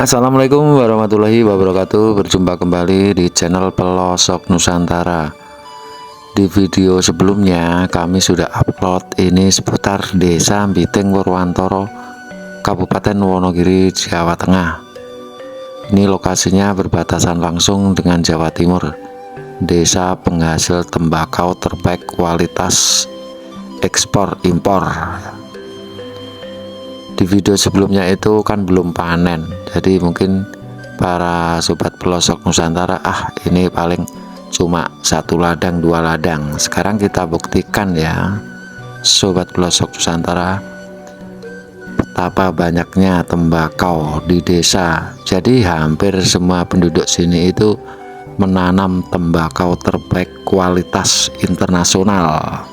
Assalamualaikum warahmatullahi wabarakatuh. Berjumpa kembali di channel Pelosok Nusantara. Di video sebelumnya kami sudah upload ini seputar Desa Mbiting Purwantoro, Kabupaten Wonogiri, Jawa Tengah. Ini lokasinya berbatasan langsung dengan Jawa Timur. Desa penghasil tembakau terbaik kualitas ekspor impor. Di video sebelumnya itu kan belum panen, jadi mungkin para sobat pelosok Nusantara, ini paling cuma 1 ladang 2 ladang. Sekarang kita buktikan ya sobat pelosok Nusantara, betapa banyaknya tembakau di desa. Jadi hampir semua penduduk sini itu menanam tembakau terbaik kualitas internasional.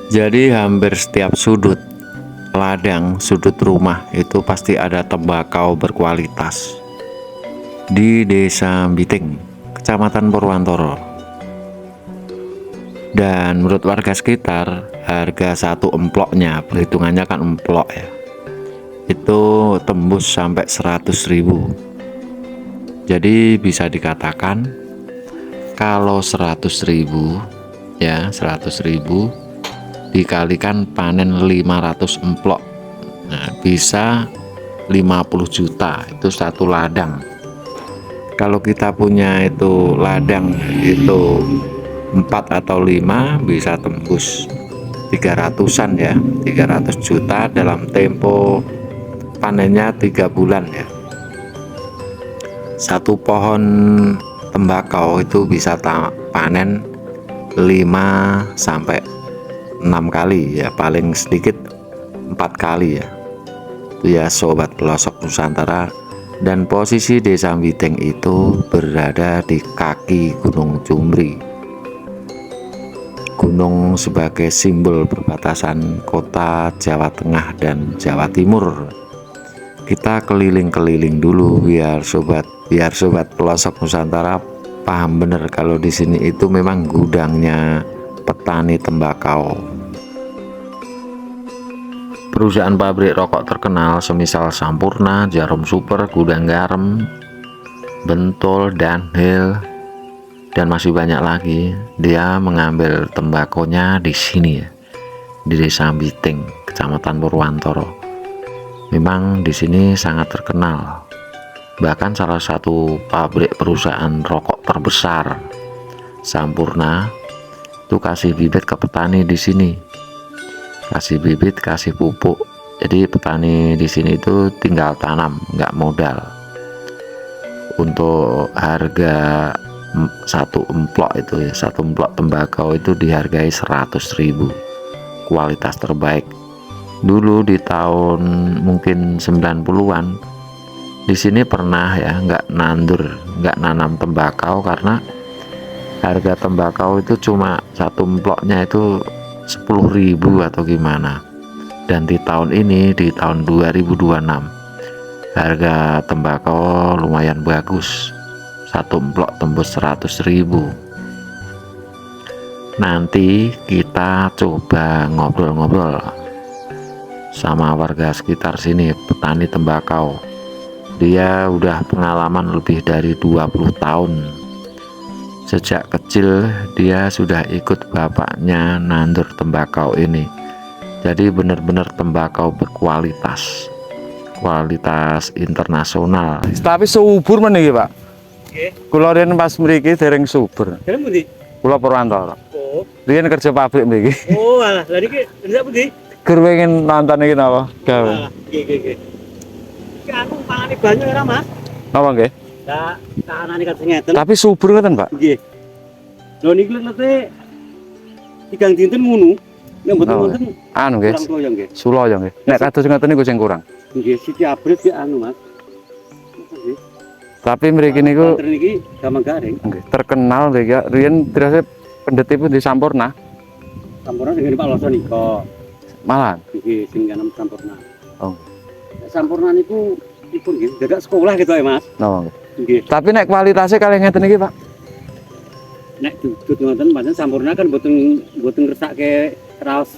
Jadi hampir setiap sudut ladang, sudut rumah itu pasti ada tembakau berkualitas. Di Desa Mbiting, Kecamatan Purwantoro. Dan menurut warga sekitar, harga 1 emploknya, perhitungannya kan emplok ya, itu tembus sampai 100.000. Jadi bisa dikatakan kalau 100.000 ya, 100.000 dikalikan panen 500 emplok, nah bisa 50 juta, itu 1 ladang. Kalau kita punya itu ladang itu 4 atau 5 bisa tembus 300-an ya, 300 juta dalam tempo panennya 3 bulan ya. 1 pohon tembakau itu bisa panen 5 sampai 6 kali ya, paling sedikit 4 kali ya. Itu ya sobat pelosok Nusantara. Dan posisi Desa Mbiting itu berada di kaki Gunung Cumri. Gunung sebagai simbol perbatasan kota Jawa Tengah dan Jawa Timur. Kita keliling-keliling dulu biar sobat pelosok Nusantara paham bener kalau di sini itu memang gudangnya petani tembakau. Perusahaan pabrik rokok terkenal semisal Sampurna, Jarum Super, Gudang Garam, Bentol, Dunhill, dan masih banyak lagi. Dia mengambil tembakonya di sini ya, di Desa Mbiting, Kecamatan Purwantoro. Memang di sini sangat terkenal. Bahkan salah satu pabrik perusahaan rokok terbesar, Sampurna, itu kasih bibit ke petani di sini, kasih bibit, kasih pupuk. Jadi petani di sini itu tinggal tanam, nggak modal. Untuk harga 1 emplok itu ya, 1 emplok tembakau itu dihargai 100.000, kualitas terbaik. Dulu di tahun mungkin 90-an di sini pernah ya nggak nanam tembakau karena harga tembakau itu cuma 1 emploknya itu 10.000 atau gimana. Dan di tahun ini, di tahun 2026, harga tembakau lumayan bagus, 1 emplok tembus 100.000. Nanti kita coba ngobrol-ngobrol sama warga sekitar sini, petani tembakau. Dia udah pengalaman lebih dari 20 tahun. Sejak kecil dia sudah ikut bapaknya nandur tembakau ini. Jadi benar-benar tembakau berkualitas, kualitas internasional. Tapi subur meniki, Pak. Nggih. Kula riyen pas mriki dereng subur. Dereng pundi? Kula Purwantoro. Oh. Riyen kerja pabrik mriki. Oh, alah. Lah niki ndak pundi? Gur pengen nonton iki napa? Gawe. Alah, nggih. Iki anu pangane banyu ora, Mas? Napa nggih? Lah, kahanane kan ngeten. Tapi subur ngoten, Pak. Nggih. Lho niki lete 3 dinten ngono. Nek mboten wonten Anu nggih. kurang toyo nggih. Sula ya nggih. Nek kados ngoten niku sing kurang. Nggih, siji abrit ki anu, Mas. Nggih. Tapi mriki niku Banter niki gampang garing. nggih terkenal nggih ya. Riyen terus pendetipun di Sampurna. Sampurna dengan Pak Loso nika. Malah. Nggih, sing nganem Sampurna. Oh. Nek Sampurna niku dipun nggih dadak sekolah gitu ya, Mas. Napa nggih. Nggih. Tapi nek kualitasnya kalih ngeten iki, Pak. Nek duduk ngoten pancen Sampurna kan mboten ngresake raos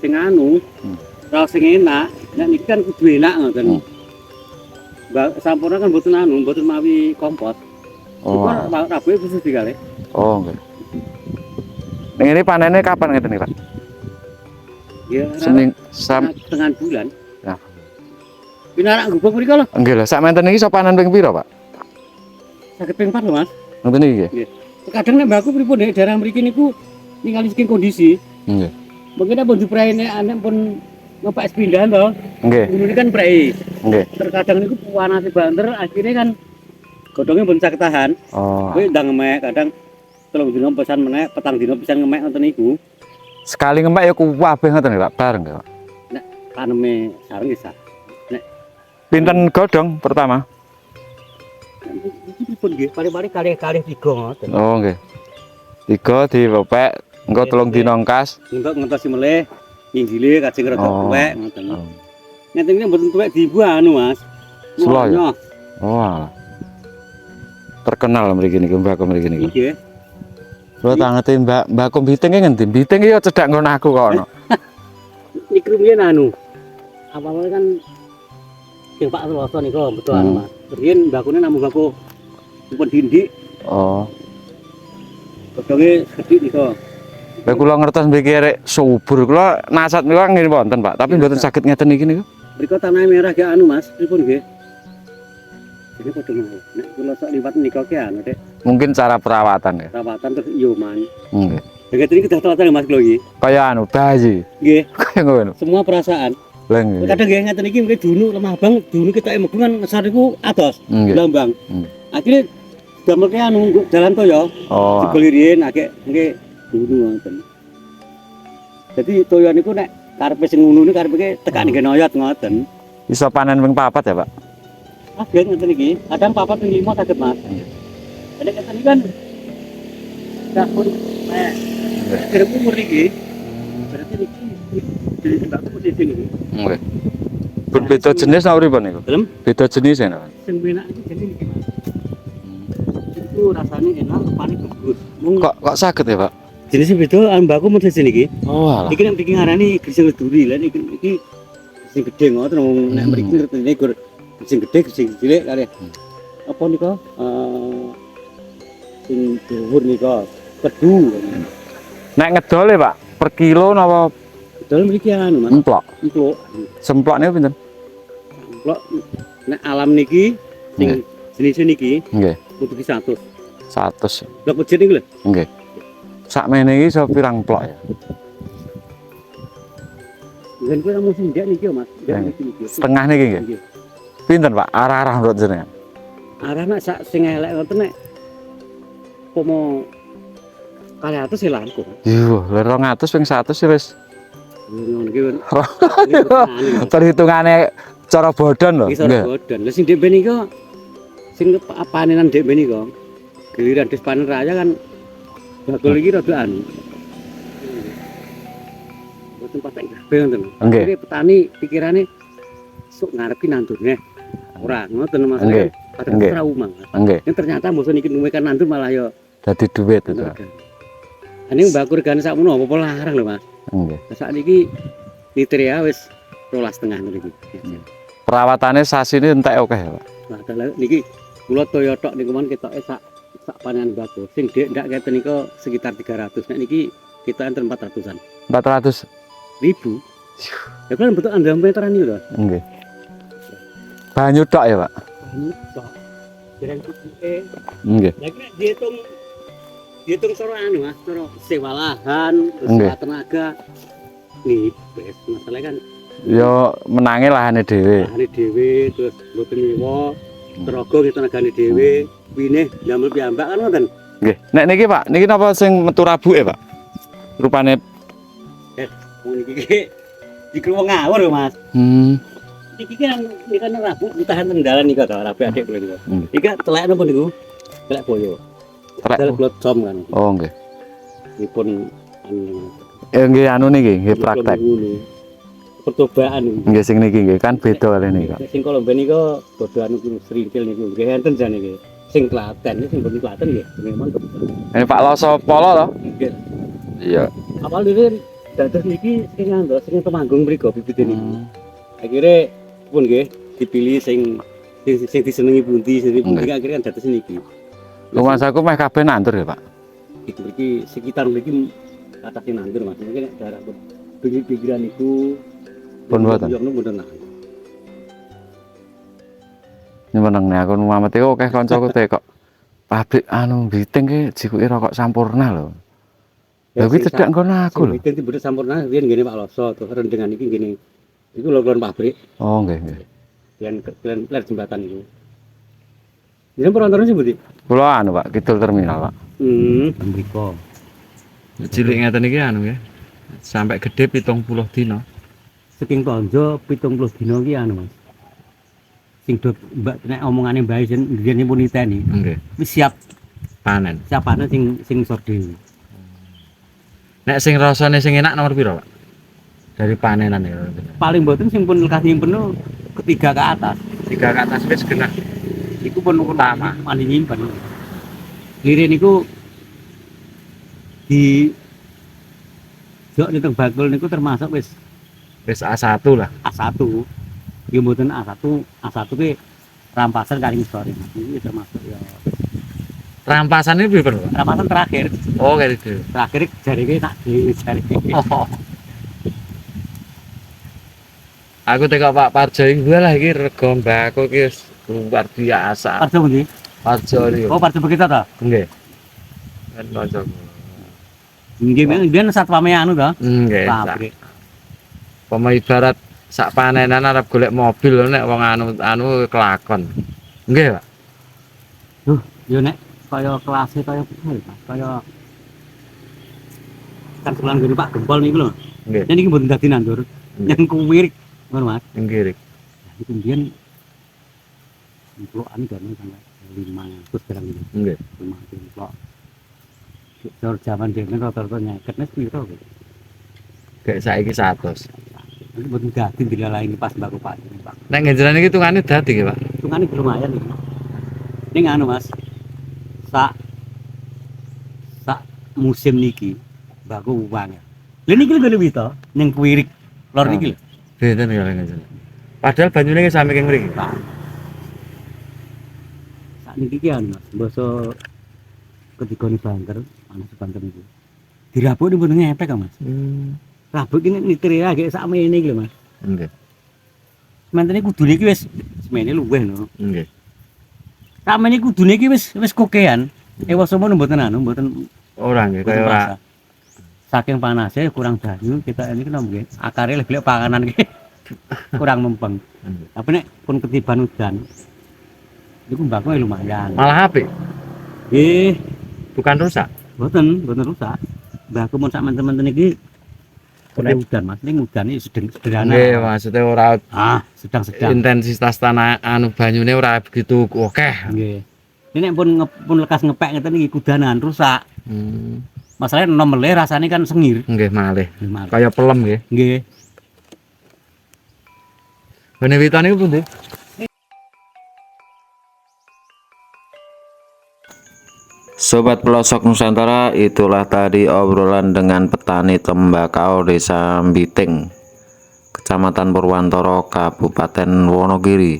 sing anu. raos sing enak, nek niki kan kudu enak ngoten. Mbak sampurna kan mboten anu, mboten mawi kompot. Oh. Iku rabuhe khusus dikale. Oh, nggih. Ning ini panennya kapan ngeten iki, Pak? Ya, Senin tengah bulan. Ya. Pinarak gubuk mriko lho. Nggih lah, sak menten iki iso panen ping pira, Pak? Saged ping 4 lho, Mas. Ngoten iki nggih. Nggih. Kadang nek mbakku pripun nek daerah mriki niku ningali saking kondisi. Nggih. Mungkin apa dipraine anek pun ngepek sepindahan to. Nggih. Ini kan prei. Nggih. Terkadang niku panase banter akhirnya kan godhongnya pun sak ketahan. Oh. Kowe ndang ngemek kadang 3 dina pesan meneh, petang dina pisan ngemek ngoten niku. Sekali ngemek ya kuwabeh ngoten nggih, Pak, bareng nggih, Pak. Nek taneme sareng ya sah. Pinten godhong pertama? Iki pripun nggih? Pare-pare kalih-kalih 3 ngoten. Oh, nggih. 3 dipepek, engko 3 dina ngkas. Untuk ngentosi meleh, nginggile kajeng rada Oh. tuwek ngoten. Oh. Ngeten iki mboten tuwek diibu anu, Mas. Selo ya? Nyoh. Oh, alah. Terkenal mriki niku, Mbak mriki niku. Nggih. Kula tangete Mbak Kombiting ki ngendi? Biting ki ya cedhak ngono aku kok ono. Niku riyen anu. Awalnya kan sing Pak Seloso niku betul anu, Mas. Riyen mbakune namung mbako pun dindik, Oh. godhonge gedhi niku. Lah kula ngertos mriki arek subur kula nasat niku ngene wonten, Pak, tapi mboten saged ngeten iki niku. Mriko tanah merah ge anu, Mas. Pripun nggih? Jadi padha mau. Nek kula sok liwat niku ki anu, Dek. Mungkin cara perawatan ya. Perawatan terus iyo man. Nggih. Ngeten iki kedah telaten Mas kula iki. Kaya anu bayi. Nggih, Kaya ngono. semua perasaan. Lah nggih. Kadang nggih ngeten iki mriki dunu lemah bang, dunu ketoke mebu kan ngesar niku atos, Nggih. lambang. Hmm. Akhirnya damelke anu jalan toyo, Oh. dibeli riyen akeh nggih dunu ngoten. Jadi toyo niku nek karepe sing ngono niku karepe tekak nggih noyot ngoten. Iso panen ping 4 ya, Pak? Ageng ngeten iki, kadang 4 ping 5 saged Mas. Nek ngeten iki kan dapur kira umur iki. Berarti niki jadi mbakku posisi niki. Nggih. Berbeda jenis napa pripun niku? Dalem Beda jenis ya, Pak? sing enak iki jadi niki Mas. Itu rasanya enak, rupanya bagus. Mung Kok saged ya, Pak? jenisnya beda, mbakku mau sesi niki. Oh, alah. Iki nek mriki ngarani grising duri, lah iki grising gedhe ngoten wong nek mriki ngertine gur grising gedhe, grising cilik kali. Apa nika? Sing dhuwur nika kedu. Nek ngedol ya, Pak, per kilo napa Betul mriki anu Mas. emplok? Emplok. Semplok niku pinten? Emplok nek alam niki sing jenis niki Nggih. kudu 100. 100. Blok pejit niku lho. Nggih. Sakmene iki iso pirang plok ya? Yen kowe namung sindak niki yo Mas. Ndak Nggih. niki niki. Setengah niki nggih. Nggih. Pinten, Pak? Arah-arah menurut jenengan? Arah nek sak sing elek ngoten nek pomo 200 ya langkung. Yo, 200 ping 100 ya wis. Ngono iki. Perhitungane cara bodon lho. Iki ora bodon. Lah sing ndek ben iku sing panenan ndek ben iku. Giliran des panen raya kan bakul iki rada anu. Boten patek kabeh ngoten. Nggih. Akhire petani pikirane sok ngarepi nandurne. Ora ngoten Mas. Nggih. Padahal Nggih. ora umang. Nggih, Yang ternyata musuh niki nuwekan nandur malah yo dadi duit itu. Ini mbak kurgan sakmono apa larang lho Mas. Nggih. Saat ini nitria wis 12,5 niki. Perawatane sasine entek oke ya, Pak. Nah, dalah niki kula toyo tok niku man ketoke sak panenan bagus. Sing dek ndak keten niku sekitar 300. Nek niki kita enten 400-an. 400. Ribu. Ya kan betul anda meteran niku lho. Nggih. Banyu tok ya, Pak. Ini tok. Dereng kuduke. Nggih. Lah nek dihitung cara anu Mas, cara sewa lahan, terus Nggih. sewa tenaga. Nih, wis masalah kan Yo menange lahane dhewe. lahane dhewe terus mboten nyewa, tenaga nggih tenagane dhewe, winih ndamel piyambak kan ngoten. Nggih. Nek niki, Pak, niki napa sing metu rabuke, Pak? Rupane Wong niki iki wong ngawur lho Mas. Iki kan rabu ditahan teng dalan niku to, rabu adik kula niku. Iki telek napa niku? Telek boyo. Telek blot com kan. Oh, nggih. Dipun anu Nggih anu niki, nggih praktek. Percobaan niku. Nggih sing niki nggih kan beda kali niki. Sing Kolombe niku bodho anu serintil niku nggih enten jane niki. Sing Klaten sing bumi Klaten nggih memang kebetulan. Ini Pak Loso Polo to? Nggih. Iya. Apal dhewe dados niki sing ngandhut sing Temanggung mriku bibit niki. Akhire pun nggih dipilih sing disenengi pundi, sing pundi akhire kan dados niki. Rumah saku meh kabeh nandur ya, Pak. Itu mriki sekitar mriki atase nandur Mas. Mungkin nek daerah pinggir-pinggiran iku Pun mboten. yo mboten nah. Nyeneng nek aku Muhammad iku akeh kancaku teh kok pabrik anu Biting ki jikuki rokok Sampurna lho. Lha kuwi cedhak ngono aku lho. Itu bener Sampurna riyen ngene Pak Loso terus rendengan iki ngene. Iku lho pabrik. Oh nggih nggih. Kalian ler jembatan itu. Ini perontornya sih Budi? Kula anu Pak, Kidul Terminal, Pak. Mriko. Cilik ngeten iki anu ya. Sampai gede 70 dina. Saking tonjo 70 dina iki anu Mas. Sing do mbak nek omongane Mbak Isen ngene pun niteni. Nggih. Wis siap Panen. siap panen sing sor dhewe. Nek sing rasane sing enak nomor piro, Pak? Dari panenan ya. Paling mboten sing pun lekas nyimpen ketiga ke atas. 3 ke atas wis genah. Iku pun utama mandi nyimpen. Lire niku di jok di bakul niku termasuk wis Wis A1 lah. A1. Ya mboten A1 ki rampasan kali ngisore. Iki termasuk ya Rampasan ini piro, Pak? rampasan terakhir. Oh, kayak gitu. Terakhir jarine tak dhewe jarine. Oh. Aku tengok Pak Parjo iki gue lah iki rego mbako iki wis luar biasa. Parjo pundi? Parjo iki. Oh, Parjo begitu ta? Nggih. Kan kanca. Nggih, mbiyen satpame anu ta? Nggih. Pabrik. Pama ibarat sak panenan arep golek mobil lho nek wong anu kelakon. Nggih, Pak. Duh, yo nek kaya kelasé kaya piye, Mas? Kaya kan sebelah gini Pak Gempol niku lho. Nggih. Nek niki mboten dadi nandur. Yang kuwirik, ngono Mas. Nggih. Itu kemudian emplokan kan sampai 500 barang itu. Nggih. 500 emplok. Jor zaman dene rata-rata nyeket nek piro kok. Kayak saiki 100. Nanti mboten dadi dilalaini pas Mbak Pak. Nek ngenjeran iki tungane dadi nggih, Pak. Hitungane lumayan iki. Ning anu Mas. Sak musim niki mbakku uang. Lha niki lho wito ning kuwirik lor niki lho. Benten ya ngenjeran. Padahal banyune ki sampe keng mriki. Pak. Sak niki ki anu Mas, basa kedigone banter, ana sebanter niku. Dirabuk mboten ngepek kok Mas. Rabuk iki nitir ya gek sak mene iki lho Mas. Nggih. Sementene kudune iki wis semene luweh lho. Nggih. Sak mene kudune iki wis kokean. Ewas semono mboten anu, mboten Ora nggih kaya ora. Saking panasnya kurang banyu kita ini kena mungkin akarnya lebih panganan ki kurang mempeng. Tapi nek pun ketiban udan itu mbakku lumayan. Malah apik. Bukan rusak. Mboten rusak. Mbakku mun sak teman-teman iki kena udan Mas, ning udan iki sederhana. Nggih, maksudnya ora Sedang-sedang. intensitas tanah anu banyune ora begitu akeh. Nggih. Ini nek pun lekas ngepek ngeten iki kudanan rusak. Masalahnya enom meleh rasane kan sengir. Nggih, malih. Nggih. Kaya pelem nggih. Nggih. Bene witan niku pundi? Sobat Pelosok Nusantara, itulah tadi obrolan dengan petani tembakau Desa Biting, Kecamatan Purwantoro, Kabupaten Wonogiri.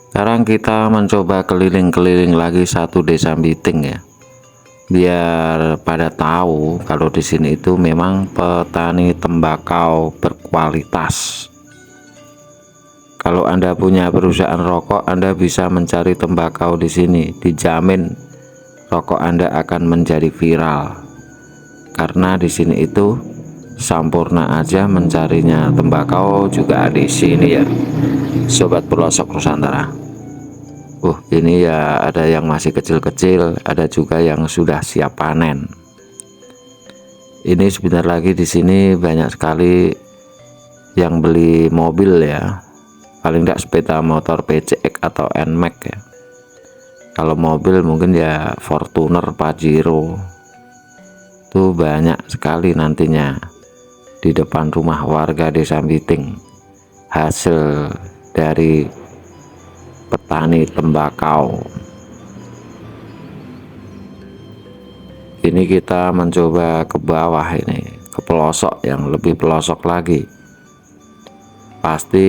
Sekarang kita mencoba keliling-keliling lagi satu Desa Biting ya, biar pada tahu kalau di sini itu memang petani tembakau berkualitas. Kalau Anda punya perusahaan rokok, Anda bisa mencari tembakau di sini, dijamin rokok Anda akan menjadi viral. Karena di sini itu Sampurna aja mencarinya tembakau juga di sini ya, Sobat Pelosok Nusantara. Ini ya ada yang masih kecil-kecil, ada juga yang sudah siap panen. Ini sebentar lagi di sini banyak sekali yang beli mobil ya, paling tidak sepeda motor PCX atau NMAX ya. Kalau mobil mungkin ya Fortuner, Pajero, itu banyak sekali nantinya di depan rumah warga Desa Biting, hasil dari petani tembakau. Ini kita mencoba ke bawah ini, ke pelosok, yang lebih pelosok lagi. Pasti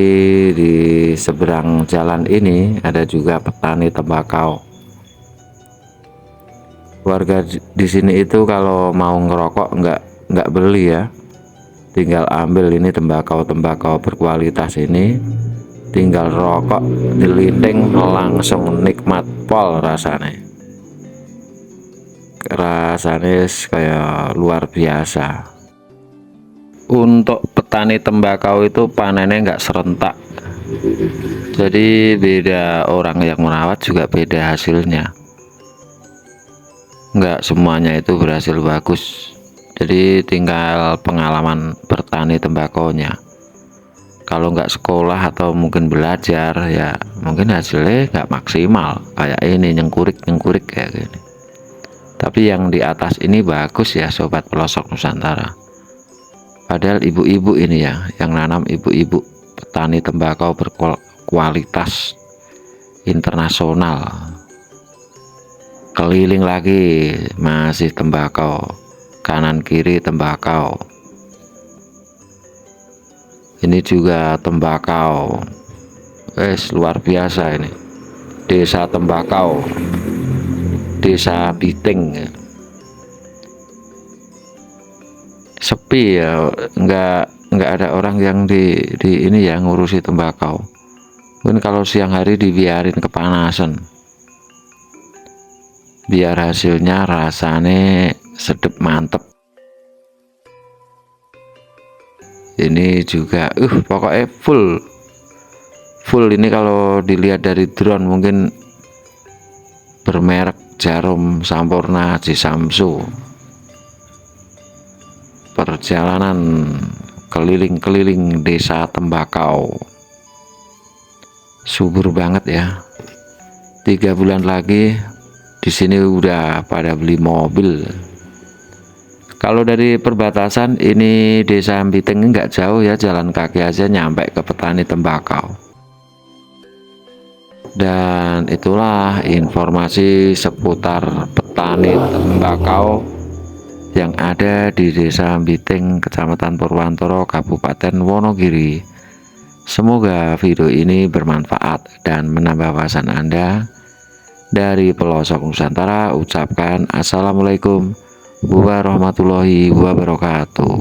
di seberang jalan ini ada juga petani tembakau. Warga di sini itu kalau mau ngerokok nggak beli ya, tinggal ambil ini tembakau berkualitas ini, tinggal rokok dilinting langsung nikmat pol rasanya kayak luar biasa. Untuk petani tembakau itu panennya nggak serentak, jadi beda, orang yang merawat juga beda hasilnya, nggak semuanya itu berhasil bagus. Jadi tinggal pengalaman bertani tembakonya. Kalau nggak sekolah atau mungkin belajar ya mungkin hasilnya nggak maksimal kayak ini, nyengkurik kayak gini. Tapi yang di atas ini bagus ya sobat pelosok Nusantara. Padahal ibu-ibu ini ya yang nanam, ibu-ibu petani tembakau berkualitas internasional. Keliling lagi masih tembakau, kanan kiri tembakau. Ini juga tembakau, luar biasa ini. Desa tembakau, Desa Biting. Sepi ya, nggak ada orang yang di ini ya ngurusi tembakau. Mungkin kalau siang hari dibiarin kepanasan, biar hasilnya rasanya sedep mantep. Ini juga pokoknya full ini. Kalau dilihat dari drone mungkin bermerek Jarum Sampurna Jisamsu. Perjalanan keliling-keliling desa tembakau, subur banget ya. 3 bulan lagi di sini udah pada beli mobil. Kalau dari perbatasan ini Desa Biting nggak jauh ya, jalan kaki aja nyampe ke petani tembakau. Dan itulah informasi seputar petani tembakau yang ada di Desa Biting, Kecamatan Purwantoro, Kabupaten Wonogiri. Semoga video ini bermanfaat dan menambah wawasan Anda. Dari pelosok Nusantara ucapkan assalamualaikum warahmatullahi wabarakatuh.